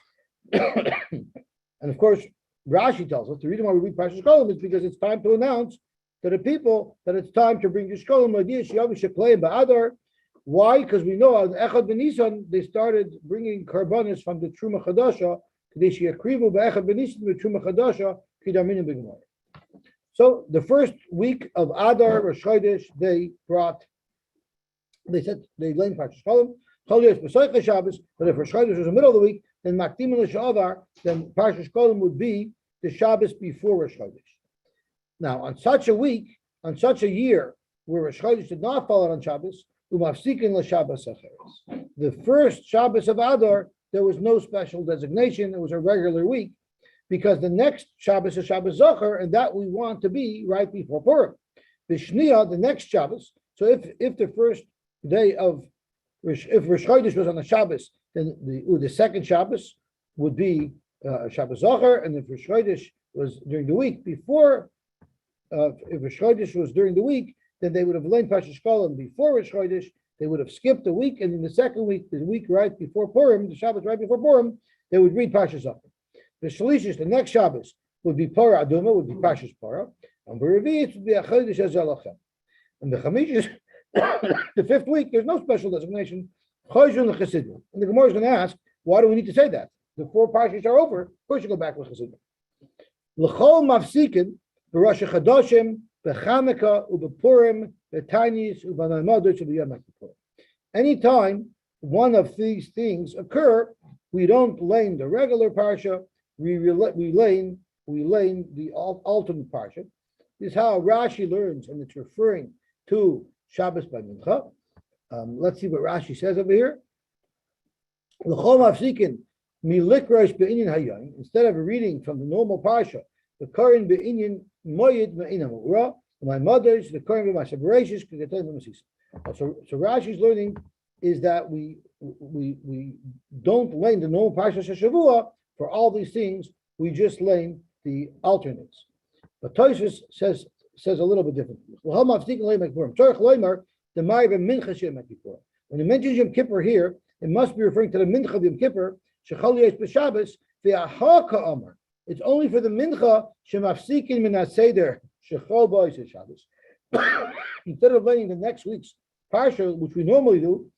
And of course, Rashi tells us the reason why we read Parsha Shkolim is because it's time to announce to the people that it's time to bring the Shkolim. Why? Because we know on Echad B'Nisan they started bringing karbanis from the Truma Chadasha. So the first week of Adar Rosh Chodesh they said they learned Parsha Shkolim. Chol Yos b'Saycha Shabbos. But if Rosh Chodesh was the middle of the week, then Makdim L'Shavar, then Parsha Shkolim would be the Shabbos before Rosh Chodesh. Now, on such a week, on such a year, where Rosh Chodesh did not fall on Shabbos, Umafsikin L'Shabbos Acheres. The first Shabbos of Adar, there was no special designation. It was a regular week, because the next Shabbos is Shabbos Zachar, and that we want to be right before Purim. B'Shniya, the next Shabbos. So if the first day of if Rosh Chodesh was on the Shabbos, then the second Shabbos would be Shabbos Zachar, and if Rosh Chodesh was during the week before, if Rosh Chodesh was during the week, then they would have learned Parsha Shkolim before Rosh Chodesh. They would have skipped a week, and in the second week, the week right before Purim, the Shabbos right before Purim, they would read Parsha Zachar. The Shalishis, the next Shabbos, would be Parah Aduma, would be Parshas Parah, and B'Revi'it would be a Chodesh Ezalachem. And the Chamishis, the fifth week, there's no special designation. Chayzun Chesidim. And the Gemara is going to ask, why do we need to say that? The 4 parshas are over. Of course, you go back with Chesidim. L'chol mafsikin b'Rosh Chodashim b'Chanukah u'b'Purim b'Tainis u'b'Naimadus u'b'Yom HaKippurim. Anytime one of these things occur, we don't lane the regular parsha. We lane the alternate parsha. This is how Rashi learns, and it's referring to Shabbos by Mincha. Let's see what Rashi says over here. Instead of reading from the normal parsha, the Korin be'inyan moyed me'inam ura, my mother's the Korin be'mashabereshis k'getem b'masisa. So Rashi's learning is that we don't lane the normal parsha Shavua for all these things. We just lane the alternates. But Tosfos says a little bit differently. When it mentions Yom Kippur here, it must be referring to the Mincha of Yom Kippur. It's only for the Mincha shemafsikin min haseder shechol ba'is Shabbos. Instead of learning the next week's parsha, which we normally do,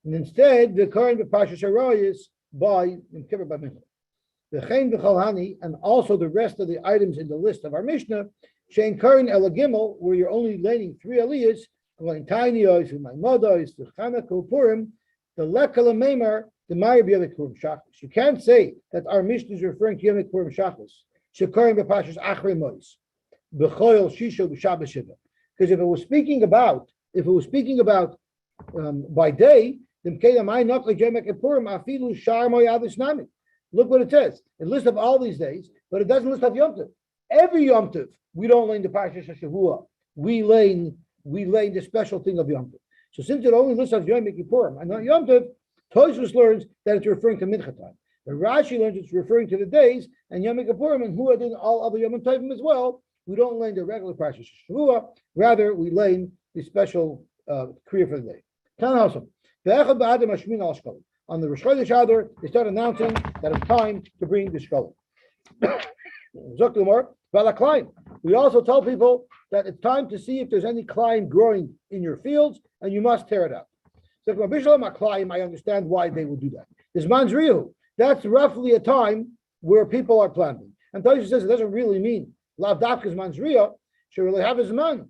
and instead the current parsha sharayis by Yom Kippur by Mincha. The Chain B'Chalhani, and also the rest of the items in the list of our Mishnah, Shein Karin Elagimel, where you're only learning 3 aliyahs, like tiny eyes, my mother is the Chanukah Purim, the Lekala Meimar, the Ma'ir B'Yom Purim Shachos. You can't say that our Mishnah is referring to Yom Purim Shachos. Shekarin B'Pashas Achrei Mois, B'Choyel Shisho B'Shabbos Shiva. Because if it was speaking about by day, then Kedamai Nokle Yom Purim Afilu Shar Moyavis Nami. Look what it says. It lists of all these days, but it doesn't list of Yom Tov. Every Yom Tov, we don't lane the Parsha Shavua. We lane the special thing of Yom Tov. So since it only lists of Yom Kippurim and not Yom Tov, Tosfos learns that it's referring to Mincha time. But Rashi learns it's referring to the days, and Yom Kippurim and Huad in all other Yom Tovim as well. We don't lane the regular Parsha Shavua. Rather, we lane the special Kriya for the day. Can also. On the Rosh Chodesh Adar, they start announcing that it's time to bring the shkolim. We also tell people that it's time to see if there's any klein growing in your fields, and you must tear it out. So I understand why they would do that. There's manzrihu. That's roughly a time where people are planting. And Tosha says it doesn't really mean lav dafkas manzriya should really have his man.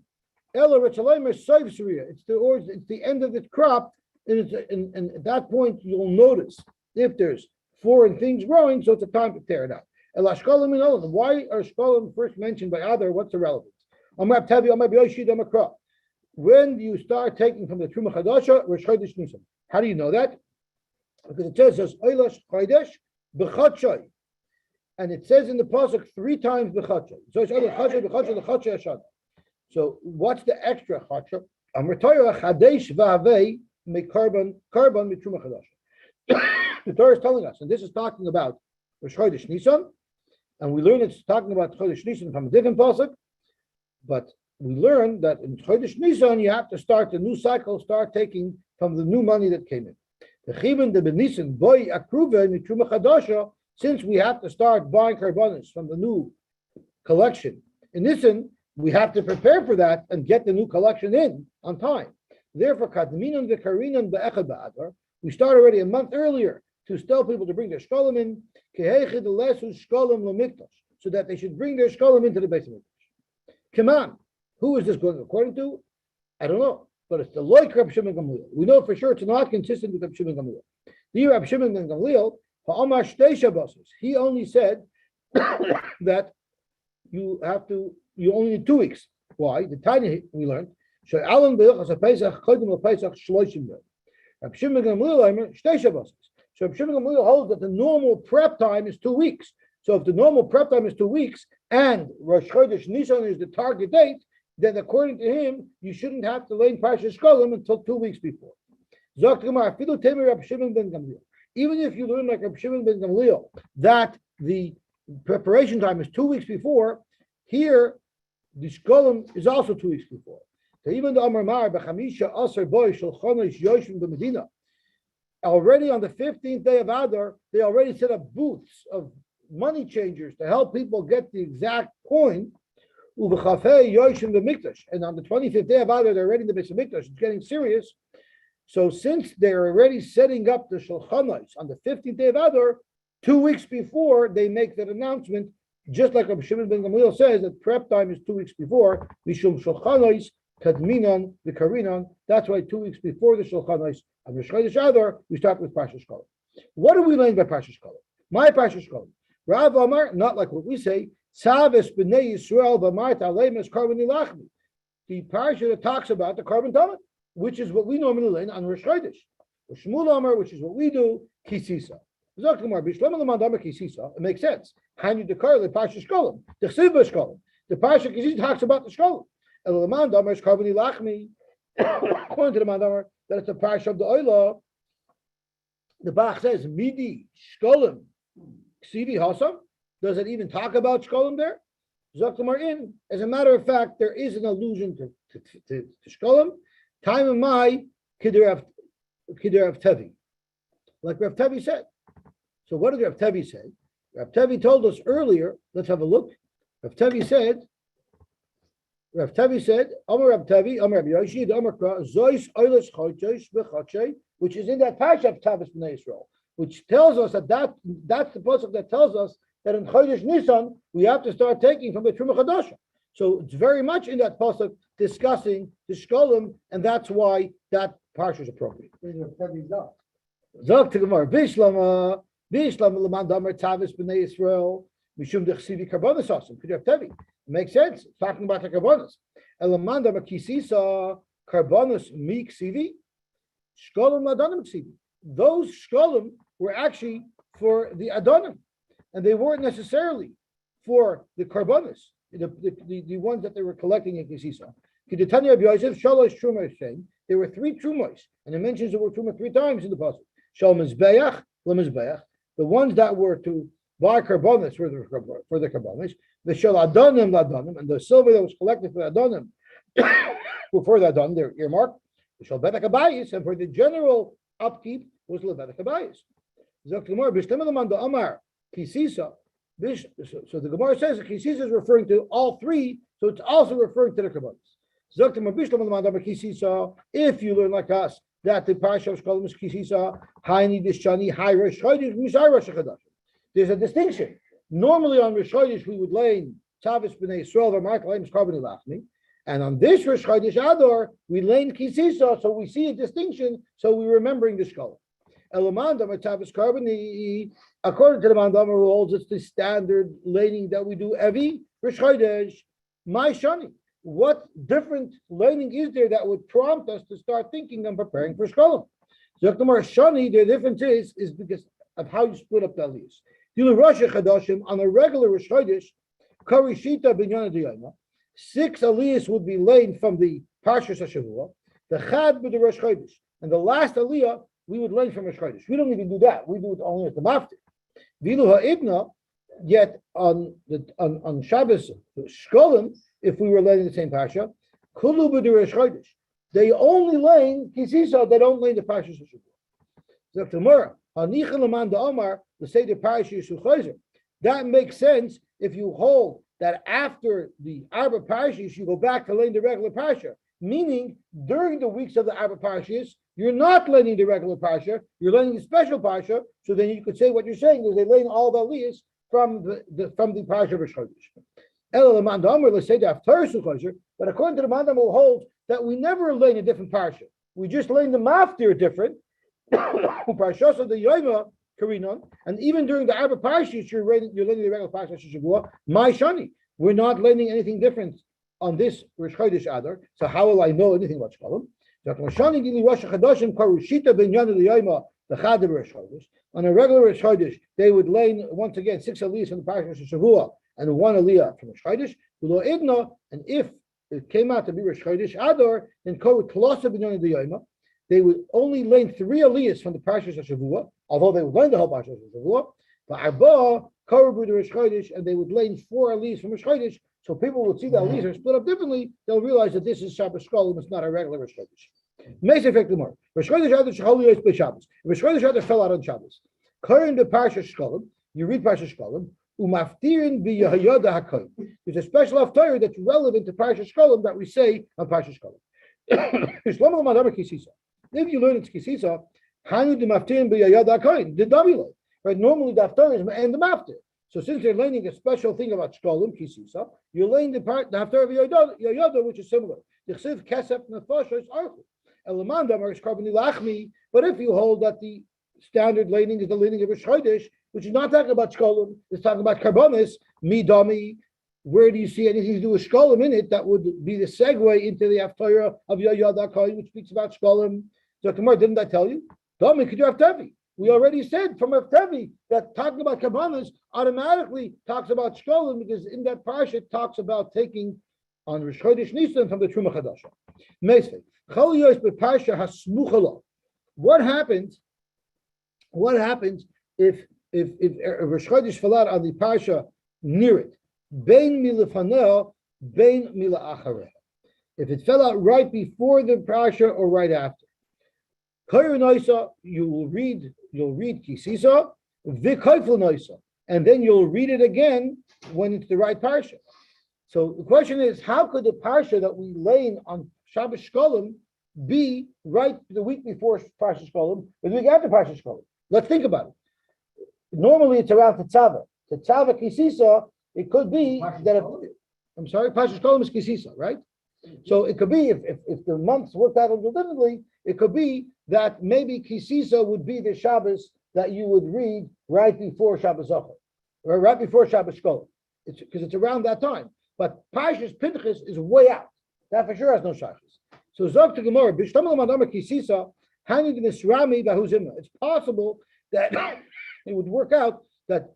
It's the end of the crop, and at that point you'll notice if there's foreign things growing, so it's a time to tear it out. Why are shkolim first mentioned by other? What's the relevance? When you start taking from the Truma Chadasha, Rosh Chodesh Nisan. How do you know that? Because it says Eilash Chodesh B'Chadshai, and it says in the pasuk 3 times B'Chadshai. So it's Eilash Chodesh B'Chadshai L'Chadshai Hashana. So what's the extra Chadshah? Amar Torah Chadesh V'Havei Mekarban Mitruma Chadasha. The Torah is telling us, and this is talking about Rosh Chodesh Nisan, and we learn it's talking about Chodesh Nisan from a different pasuk, but we learn that in Chodesh Nisan you have to start the new cycle, start taking from the new money that came in. Since we have to start buying karbanos from the new collection in Nisan, we have to prepare for that and get the new collection in on time. Therefore, we start already a month earlier to tell people to bring their shkolim in, so that they should bring their shkolim into the Beis Hamikdash. Come on. Who is this going according to? I don't know, but it's the loik Reb Shimon Gamliel. We know for sure it's not consistent with Reb Shimon Gamliel. The Reb Shimon ben Gamliel, he only said that you only need 2 weeks. Why? The tiny we learned. Reb Shimon Gamliel, so Reb Shimon Gamliel holds that the normal prep time is 2 weeks. So if the normal prep time is 2 weeks and Rosh Chodesh Nisan is the target date, then according to him, you shouldn't have to lay in Parshas Shkolim until 2 weeks before. Even if you learn like Reb Shimon ben Gamliel that the preparation time is 2 weeks before, here the Shkolim is also 2 weeks before. So even the Amar Mar b'chamisha aser boy shel chodesh yoshim b'medina, already on the 15th day of Adar, they already set up booths of money changers to help people get the exact coin. And on the 25th day of Adar, they're already in the Beis Hamikdash. It's getting serious. So since they're already setting up the Shulchanais on the 15th day of Adar, 2 weeks before they make that announcement, just like Rabbi Shimon ben Gamliel says that prep time is 2 weeks before, Mishum Shulchanais, Kadminan, the Karinan. That's why 2 weeks before the Shulchanais on Rosh Chodesh Adar, we start with Parshas Shkolim. What do we learn by Parshas Shkolim? My Parshas Shkolim. Rav Amar, not like what we say, Savis b'nei Yisrael b'mart aleim es karban ilachmi. The parsha that talks about the karban tamid, which is what we normally learn on Rosh Chodesh. Shmuel Amar, which is what we do, kisisa. It makes sense. Hanyu dekar the parsha shkolim, the chsiv shkolim. The parsha kisisa talks about the shkolim. Elaman damar es karban ilachmi. According to the Mandamar, that it's a parsha of the oila. The Bach says midi shkolim ksivi hasam. Does it even talk about shkolim there? In. As a matter of fact, there is an allusion to shkolim. Time of my kider of Tevi, like Rav Tevi said. So what did Rav Tevi say? Rav Tevi told us earlier. Let's have a look. Rav Tevi said, Amar Rav Tevi, Amar Rabbi Yoshi, Amar Kra, Zois Oiles Chodesh B'Chadshai, which is in that parsha of Tavis B'nai Yisrael, which tells us that's the pasuk that tells us that in Chodesh Nisan we have to start taking from the Truma Chadasha. So it's very much in that pasuk discussing the shkolim, and that's why that parsha is appropriate. Zok to Gemara, Bishlama Leman Damar Tavis B'nei Yisrael Mishum Dechsivi Karbonos Asim. Could you have Tevi? It makes sense. It's talking about the Karbonos. Leman Damar Kisisa Karbonos Mi Ksivi Shkolim Ladanim Ksivi. Those shkolim were actually for the Adonim, and they weren't necessarily for the Karbonos, the ones that they were collecting in Kisisa. There were 3 trumos, and it mentions the word truma 3 times in the pasuk. Shal mizbeach, lemizbeach, the ones that were to buy karbonos for the karbonos. The shal adonim ladonim, and the silver that was collected for the adonim were for the adonim. They're earmarked. Shalbet HKB, and for the general upkeep was Lebet HKB. Zok the Gemara, Bishtem Lamanda Amar Kisisa. So the Gemara says that Kisisa is referring to all three, so it's also referring to the Kabbalah. Zok the Gemara, Bishtem Lamanda Amar Kisisa. If you learn like us that the Parsha of Shkolim is Kisisa, Haini Dishani, Hai Rosh Chodesh, Mishai Rosh Chodesh. There's a distinction. Normally on Rosh Chodesh we would lay in Tavis B'nei Yisrael v'Mark Leims Karboni Lachmi, and on this Rosh Chodesh Ador we lay in Kisisa, so we see a distinction. So we're remembering the Shkolim. Elamanda Tavis Karboni, according to the Mandama rules, it's the standard laying that we do every Rosh Chodesh. My Shani. What different learning is there that would prompt us to start thinking and preparing for Shkolim? Zoktamar Shani, the difference is because of how you split up the aliyahs. You Rosh Chodeshim on a regular Rosh Chodesh, Karishita Binyana Diyana, 6 aliyahs would be laid from the Parshas HaShavua, the Chad with the Rosh Chodesh, and the last aliyah we would lay from Rosh Chodesh. We don't even do that. We do it only at the Maftir. Vilu Ha'idna, yet on Shabbos Shkolim, if we were laying the same Parsha, Kulu b'di Rosh Chodesh. They only lay Kisisa, they don't lay the Parshas HaShavua. So tomorrow, Hanicha Laman Da'amar, the Seder Parashas Yishuchayzer. That makes sense if you hold that after the Arba Parashas, you go back to laying the regular Parsha. Meaning, during the weeks of the Arba Parashas, you're not laying the regular Parsha, you're laying the special Parsha, so then you could say what you're saying is they're laying all the aliyahs from the Parsha of Rosh Chodesh. But according to the Mandam, we'll hold that we never lay in a different parsha. We just lay in the maftir different. Parshas of the Yoima Karinon, and even during the Arba Parshas, you're laying the regular parsha Shavua. My Shani, we're not laying anything different on this Rosh Chodesh Adar. So how will I know anything about Shkolim? On a regular Rosh Chodesh, they would lay once again 6 aliyahs from the parsha Shavua and 1 aliyah from Rosh Chodesh. And if it came out to be Rosh Chodesh Adar, then they would only lay 3 aliyahs from the Parshas HaShavua, although they would learn the whole Parshas HaShavua. But Arba, Korabu the Rosh Chodesh, and they would lay 4 aliyahs from Rosh Chodesh. So people would see the aliyahs are split up differently. They'll realize that this is Shabbos Shkolim, it's not a regular Rosh Chodesh. May say effect more. Rosh Chodesh Adar Shecholiyos b'Shabbos. Rosh Chodesh Adar fell out on Shabbos. Current the Parshas Shkolim, you read Parshas Shkolim. Umaftirin b'Yehoyada HaKohen. There's a special haftarah that's relevant to Parshas Shkolim that we say on Parshas Shkolim. If you learn it's Kisisa, Hanu de Maftirin b'Yehoyada HaKohen, the Damila. Right? Normally the haftarah is and the maftir. So since they're learning a special thing about Shkolim, Kisisa, you're laying the haftarah of Yehoyada, which is similar. But if you hold that the standard laning is the laning of Rosh Chodesh, which is not talking about Shkolim, it's talking about Karbonis, Midami. Where do you see anything to do with Shkolim in it that would be the segue into the haftarah of Yehoyada HaKohen, which speaks about Shkolim? So tomorrow, didn't I tell you? Dami, could you have Tevi? We already said from Tevi that talking about Karbonis automatically talks about Shkolim, because in that parsha it talks about taking on Rosh Chodesh Nisan from the Truma Chadasha. Meisvei. Chol Yos beParsha hasmuchalo. What happens if Rosh Chodesh fell out on the parsha near it? Bein milafanel, bein mila'achareh. If it fell out right before the parsha or right after. Kayr you'll read Kisisa, v'kayfel noisa, and then you'll read it again when it's the right parsha. So the question is, how could the parsha that we lay on Shabbos Shkolim be right the week before Parsha Shkolim or the week after Parsha Shkolim? Let's think about it. Normally it's around Tetzava. Tetzava Kisisa, it could be that Parsha Shkolim is Kisisa, right? So it could be, if the months worked out a little differently, it could be that maybe Kisisa would be the Shabbos that you would read right before Shabbos Zachor, or right before Shabbos Shkolim. Because it's around that time. But Parshas Pinchas is way out. That for sure has no shachas. So Zog to Gemara, B'shtamal Madama Kisisa, Hani Nisrami Bahuzimna. It's possible that it would work out that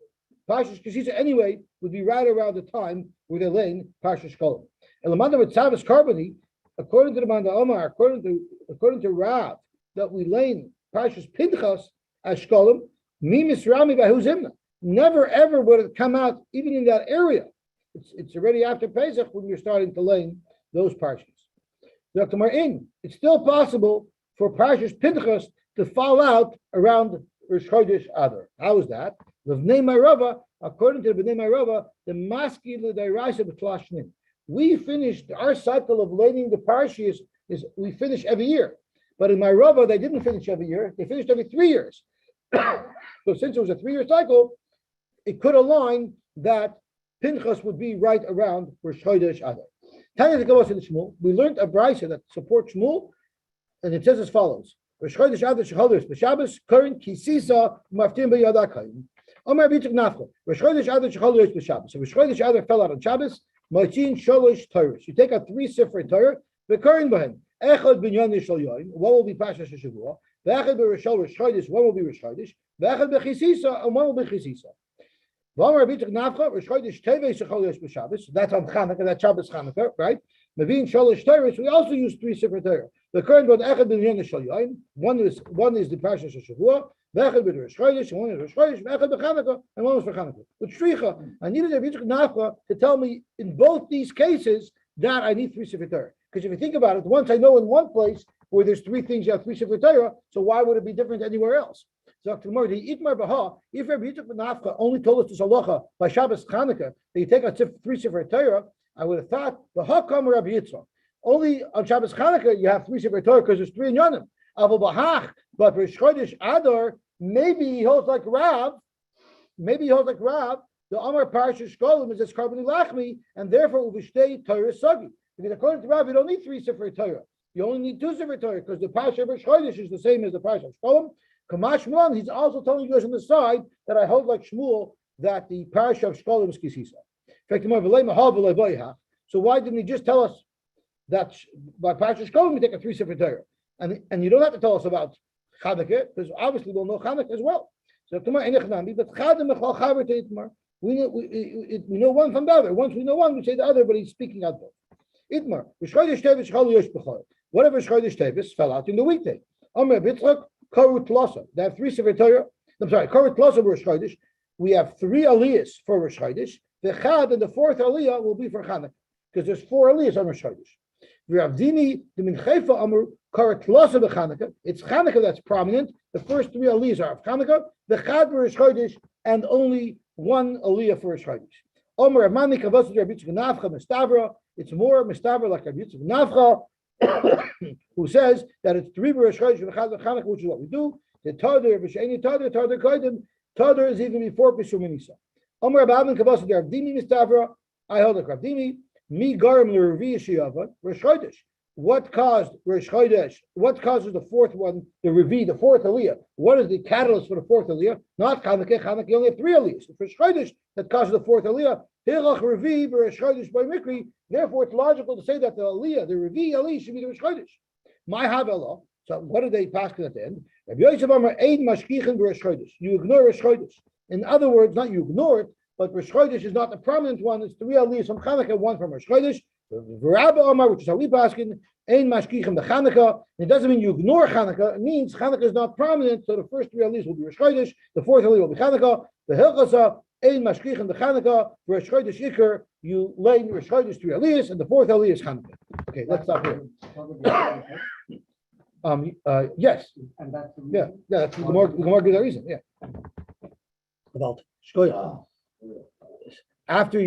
Parshas Kisisa anyway would be right around the time where they're laying Parshas Shkolim. Elamanda with Tavis Karboni, according to the Manda Omar, according to Rav, that we lay Parshas Pinchas as Shkolim, Mi Misrami Bahuzimna. Never ever would it come out even in that area. It's already after Pesach when you're starting to lay those parshas. Dr. Martin, it's still possible for Parshas Pinchas to fall out around Rosh Chodesh Adar. How is that? L'vnei Marava, according to the Bnei Marava, the Maski l'Dairaisa b'Tlashnin. We finished our cycle of learning the Parshas is we finish every year, but in Marava they didn't finish every year; they finished every 3 years. So since it was a 3-year cycle, it could align that Pinchas would be right around Rosh Chodesh Adar. Tanya the Gavos in Shmuel, we learned a brisa that supports Shmuel, and it says as follows: Rosh Chodesh Adar shechodesh b'Shabbos current kisisa maftim b'yadakayim. Omer Bituk Nafcha. Rosh Chodesh Adar shechodesh b'Shabbos. So Rosh Chodesh Adar fell out on Shabbos. Ma'chin sholosh Torahs. You take out 3 sefer Torah. V'karin b'hem. Echad binyan nishal yoyim. One will be Parshas Shavua. V'echad b'Roshal Rosh Chodesh. One will be Rosh Chodesh. V'echad b'Chisisa. And one will be Chisisa. V'omer Bituk Nafcha. Rosh Chodesh Tevei shechodesh b'Shabbos. That's on Chanukah. That's Shabbos Chanukah, right? Mavin sholosh Torahs. We also use 3 sefer Torah. The current one, Echad binyan nishal yoyim. One is the Parshas Shavua. V'echad b'Rosh Chodesh, and one is Rosh Chodesh, v'echad b'Chanukah, and one was for Chanukah. But Shricha, I needed a Bituk Nafcha to tell me in both these cases that I need 3 sefer Torah. Because if you think about it, once I know in one place where there's 3 things, you have 3 sefer Torah, so why would it be different anywhere else? So tomorrow, the Itmar Baha, if Rabbi Yitzchak ben Nafcha only told us this halacha by Shabbos Chanukah, that you take out 3 sefer Torah, I would have thought, Baha Kam Rabbi Yitzchak. Only on Shabbos Chanukah, you have 3 sefer Torah because there's 3 in Yonim. Aval Bahach, but Rosh Chodesh Adar, maybe he holds like Rav. The Amar Parashas Shkolim is as Karbani Lachmi, and therefore it will be stay Torah Sagi. Because according to Rav, you don't need 3 sefer Torah. You only need 2 sefer Torah because the Parashat of Rosh Chodesh is the same as the Parashat of Shkolim. Kamash Shmuel, he's also telling you guys on the side that I hold like Shmuel that the Parashat of Shkolim is Kisisa. So why didn't he just tell us that by Parashat Shkolim we take a 3 sefer Torah, and you don't have to tell us about Chanukah, because obviously we'll know Chanukah as well. So but we know one from the other. Once we know one, we say the other, but he's speaking out both. Itmar, whatever Chodesh Tevis fell out in the weekday. Omer Bitzchak, Korut Tlasa. They have 3 sefer Torah. I'm sorry, Korut Tlasa Rosh Chodesh. We have 3 aliyahs for Rosh Chodesh. The Chad and the 4th aliyah will be for Chanukah, because there's 4 aliyahs on Rosh Chodesh. V'Ravdini the Minchefa Amur Korut Tlasa b'Chanukah. It's Chanukah that's prominent. The first 3 aliyahs are of Chanukah. The Chad for Rosh Chodesh, and only 1 aliyah for Rosh Chodesh. Omer Amani Kavos Rabbi Yitzchak Nafcha Mistavra. It's more Mistavra like Rabbi Yitzchak Nafcha, who says that it's 3 Rosh Chodesh and Chanukah, which is what we do. The Tadar v'Sheini Tadar Kodim. Tadar is even before Pesur Minisa. Omer Abavin Kavos Rabdimi Mistavra. I hold like Rabdimi. Mi Garam L'Revi Shiyava Rosh Chodesh. What caused Rosh Chodesh? What causes the 4th one, the Revi, the 4th aliyah? What is the catalyst for the 4th aliyah? Not Chanukah. Chanukah only have 3 aliyahs. It's Rosh Chodesh that causes the 4th aliyah. Hilach Revi Rosh Chodesh by Mikri. Therefore, it's logical to say that the aliyah, the Revi aliyah, should be the Rosh Chodesh. My Havela. So, what did they pass at the end? Rabbi Yosef Amar Eid Mashkichin Rosh Chodesh. You ignore Rosh Chodesh. In other words, not you ignore it, but Rosh Chodesh is not the prominent one. It's 3 aliyahs from Chanukah, 1 from Rosh Chodesh. Rabbi Omar, which is how we pass in, Ein Mashkichem the Chanukah. It doesn't mean you ignore Chanukah. It means Chanukah is not prominent, so the first 3 aliyahs will be Rosh Chodesh, the 4th aliyah will be Chanukah. The Hilchasa, Ein Mashkichem the Chanukah, for Rosh Chodesh Iker, you lay in Rosh Chodesh 3 aliyahs, and the 4th aliyah is Chanukah. Okay, let's stop here. Yes. And that's the Yeah, reason. that's the Gemara gives that reason, yeah. About Shkoyah. After